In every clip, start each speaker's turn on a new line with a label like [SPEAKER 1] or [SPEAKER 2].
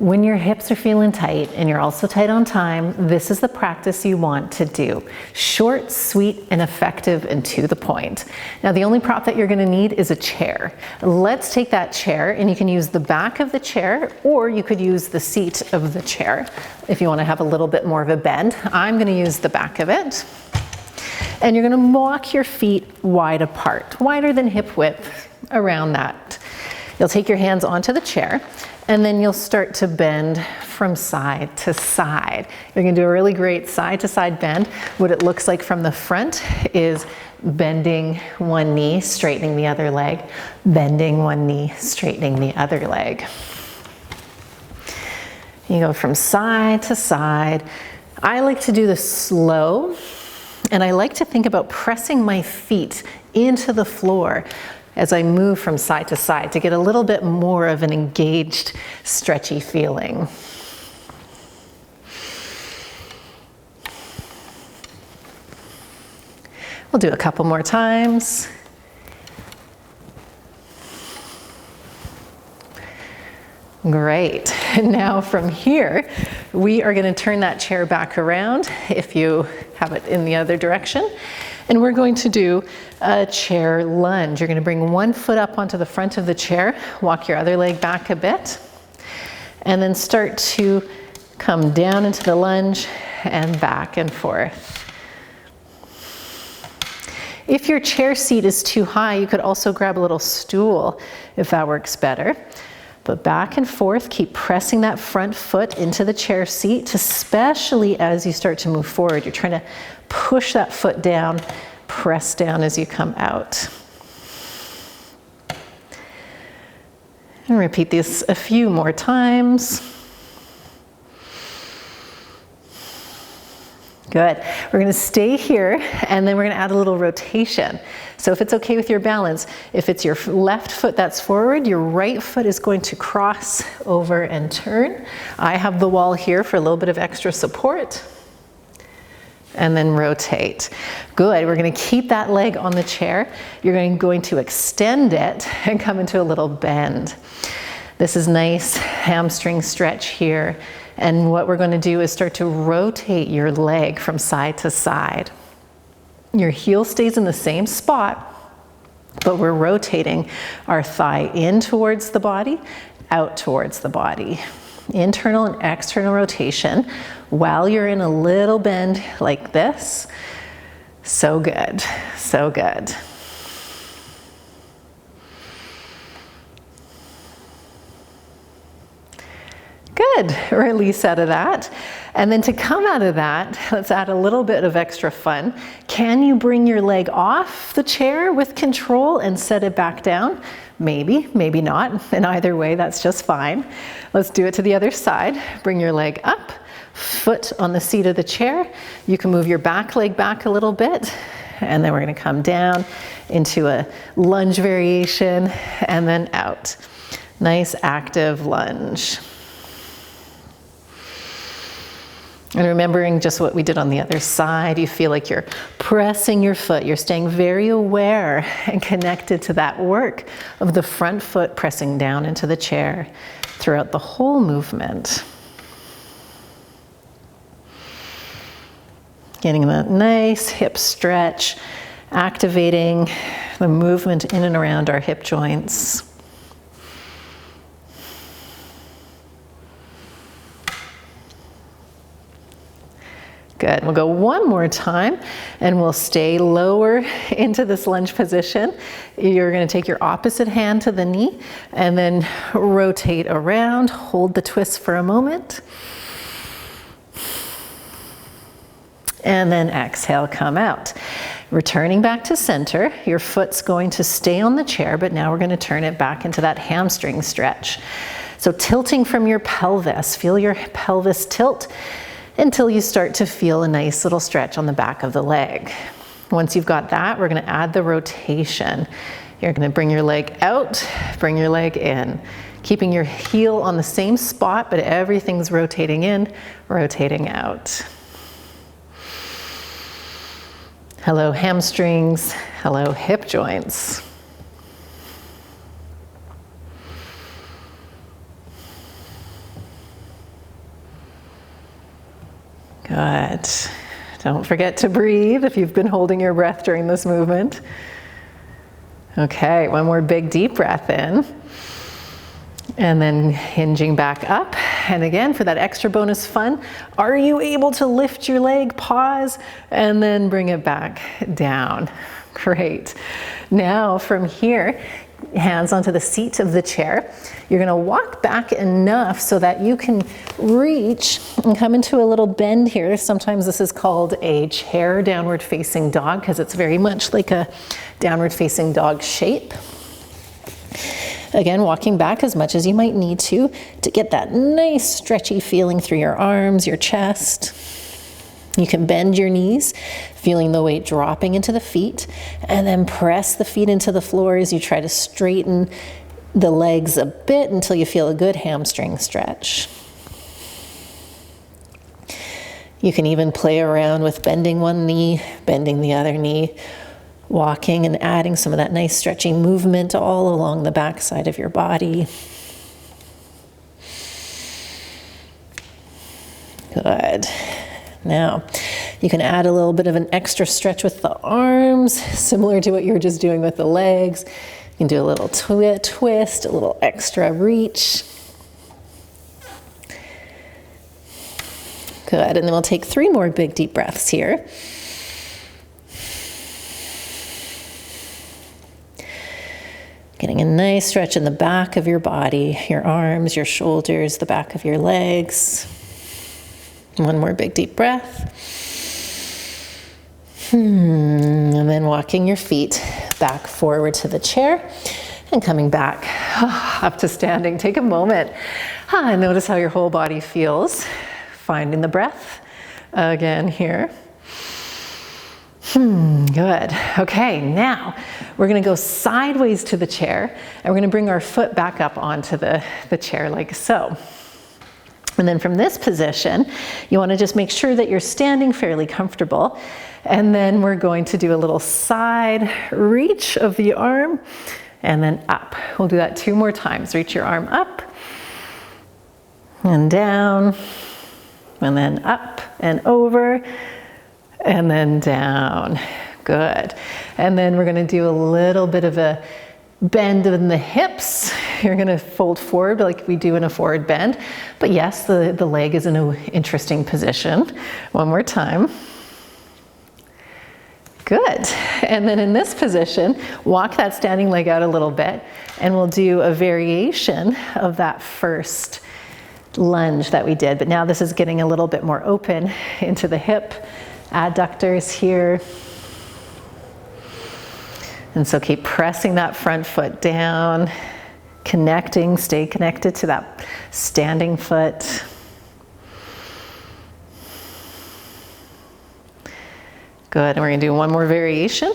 [SPEAKER 1] When your hips are feeling tight and you're also tight on time, this is the practice you want to do. Short, sweet, and effective and to the point. Now the only prop that you're gonna need is a chair. Let's take that chair and you can use the back of the chair or you could use the seat of the chair if you wanna have a little bit more of a bend. I'm gonna use the back of it. And you're gonna walk your feet wide apart, wider than hip width around that. You'll take your hands onto the chair and then you'll start to bend from side to side. You're gonna do a really great side to side bend. What it looks like from the front is bending one knee, straightening the other leg, bending one knee, straightening the other leg. You go from side to side. I like to do this slow, and I like to think about pressing my feet into the floor as I move from side to side to get a little bit more of an engaged, stretchy feeling. We'll do a couple more times. Great. Now from here, we are going to turn that chair back around if you have it in the other direction. And we're going to do a chair lunge. You're going to bring one foot up onto the front of the chair, walk your other leg back a bit, and then start to come down into the lunge and back and forth. If your chair seat is too high, you could also grab a little stool if that works better. But back and forth, keep pressing that front foot into the chair seat, especially as you start to move forward. You're trying to push that foot down, press down as you come out. And repeat this a few more times. Good. We're going to stay here and then we're going to add a little rotation. So if it's okay with your balance, if it's your left foot that's forward, your right foot is going to cross over and turn. I have the wall here for a little bit of extra support. And then rotate. Good. We're going to keep that leg on the chair. You're going to extend it and come into a little bend. This is nice hamstring stretch here. And what we're going to do is start to rotate your leg from side to side. Your heel stays in the same spot, but we're rotating our thigh in towards the body, out towards the body. Internal and external rotation while you're in a little bend like this. So good, so good. Good, release out of that. And then to come out of that, let's add a little bit of extra fun. Can you bring your leg off the chair with control and set it back down? Maybe, maybe not. And either way, that's just fine. Let's do it to the other side. Bring your leg up, foot on the seat of the chair. You can move your back leg back a little bit. And then we're going to come down into a lunge variation and then out. Nice active lunge. And remembering just what we did on the other side, you feel like you're pressing your foot. You're staying very aware and connected to that work of the front foot pressing down into the chair throughout the whole movement. Getting that nice hip stretch, activating the movement in and around our hip joints. Good. We'll go one more time and we'll stay lower into this lunge position. You're going to take your opposite hand to the knee and then rotate around. Hold the twist for a moment. And then exhale, come out. Returning back to center, your foot's going to stay on the chair, but now we're going to turn it back into that hamstring stretch. So tilting from your pelvis, feel your pelvis tilt until you start to feel a nice little stretch on the back of the leg. Once you've got that, we're going to add the rotation. You're going to bring your leg out, bring your leg in, keeping your heel on the same spot, but everything's rotating in, rotating out. Hello hamstrings, hello hip joints. Good. Don't forget to breathe if you've been holding your breath during this movement. Okay, one more big deep breath in. And then hinging back up. And again, for that extra bonus fun, are you able to lift your leg, pause, and then bring it back down? Great. Now from here, hands onto the seat of the chair. You're gonna walk back enough so that you can reach and come into a little bend here. Sometimes this is called a chair downward facing dog because it's very much like a downward facing dog shape. Again, walking back as much as you might need to get that nice stretchy feeling through your arms, your chest. You can bend your knees, feeling the weight dropping into the feet, and then press the feet into the floor as you try to straighten the legs a bit until you feel a good hamstring stretch. You can even play around with bending one knee, bending the other knee, walking and adding some of that nice stretching movement all along the back side of your body. Good. Now, you can add a little bit of an extra stretch with the arms, similar to what you were just doing with the legs. You can do a little twist, a little extra reach. Good, and then we'll take 3 more big deep breaths here. Getting a nice stretch in the back of your body, your arms, your shoulders, the back of your legs. One more big deep breath. And then walking your feet back forward to the chair and coming back up to standing. Take a moment. Notice how your whole body feels. Finding the breath again here. Good. Okay, now we're going to go sideways to the chair and we're going to bring our foot back up onto the chair like so. And then from this position, you want to just make sure that you're standing fairly comfortable. And then we're going to do a little side reach of the arm and then up. We'll do that 2 more times. Reach your arm up and down and then up and over and then down. Good. And then we're going to do a little bit of a bend in the hips. You're going to fold forward like we do in a forward bend. But yes, the leg is in an interesting position. One more time. Good. And then in this position, walk that standing leg out a little bit and we'll do a variation of that first lunge that we did. But now this is getting a little bit more open into the hip adductors here. And so keep pressing that front foot down, connecting, stay connected to that standing foot. Good, and we're gonna do one more variation.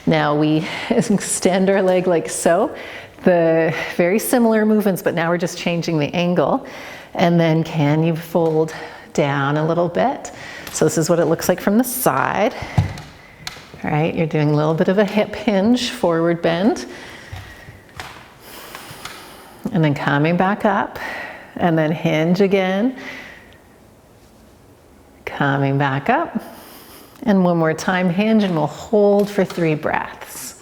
[SPEAKER 1] Now we extend our leg like so. The very similar movements, but now we're just changing the angle. And then can you fold down a little bit? So this is what it looks like from the side. All right, you're doing a little bit of a hip hinge, forward bend. And then coming back up, and then hinge again. Coming back up. And one more time, hinge, and we'll hold for 3 breaths.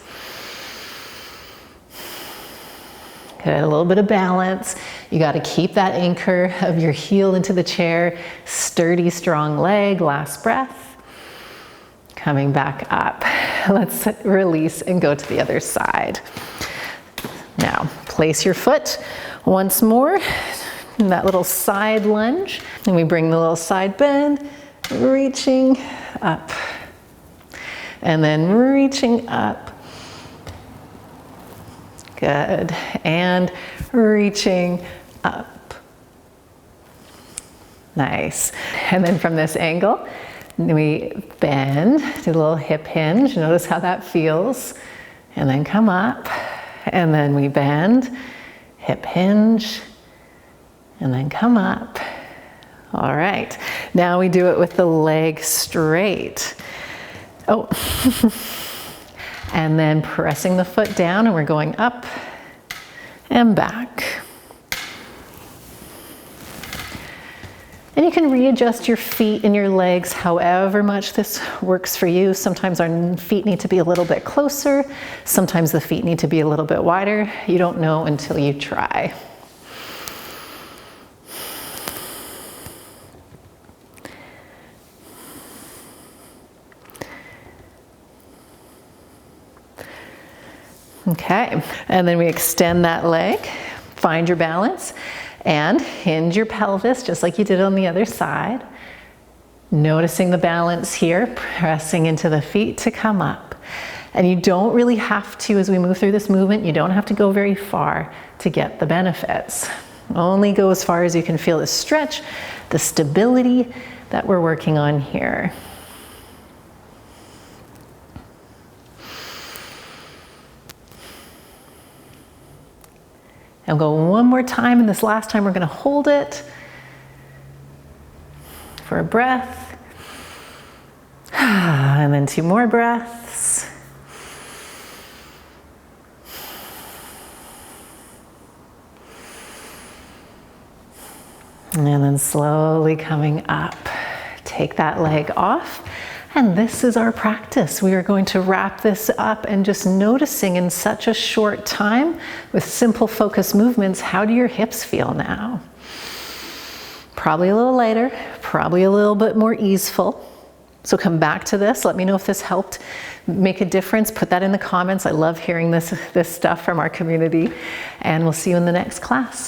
[SPEAKER 1] Good, a little bit of balance. You got to keep that anchor of your heel into the chair. Sturdy, strong leg, last breath. Coming back up. Let's release and go to the other side. Now, place your foot once more in that little side lunge. And we bring the little side bend, reaching up. And then reaching up. Good. And reaching up. Nice. And then from this angle, we bend, do a little hip hinge. Notice how that feels. And then come up. And then we bend, hip hinge, and then come up. All right. Now we do it with the leg straight. Oh. And then pressing the foot down, and we're going up and back. And you can readjust your feet and your legs however much this works for you. Sometimes our feet need to be a little bit closer. Sometimes the feet need to be a little bit wider. You don't know until you try. Okay, and then we extend that leg, find your balance, and hinge your pelvis just like you did on the other side. Noticing the balance here, pressing into the feet to come up. And you don't really have to, as we move through this movement, you don't have to go very far to get the benefits. Only go as far as you can feel the stretch, the stability that we're working on here. And go one more time, and this last time we're going to hold it for a breath. And then 2 more breaths. And then slowly coming up. Take that leg off. And this is our practice. We are going to wrap this up and just noticing in such a short time with simple focus movements, how do your hips feel now? Probably a little lighter, probably a little bit more easeful. So come back to this. Let me know if this helped make a difference. Put that in the comments. I love hearing this stuff from our community. And we'll see you in the next class.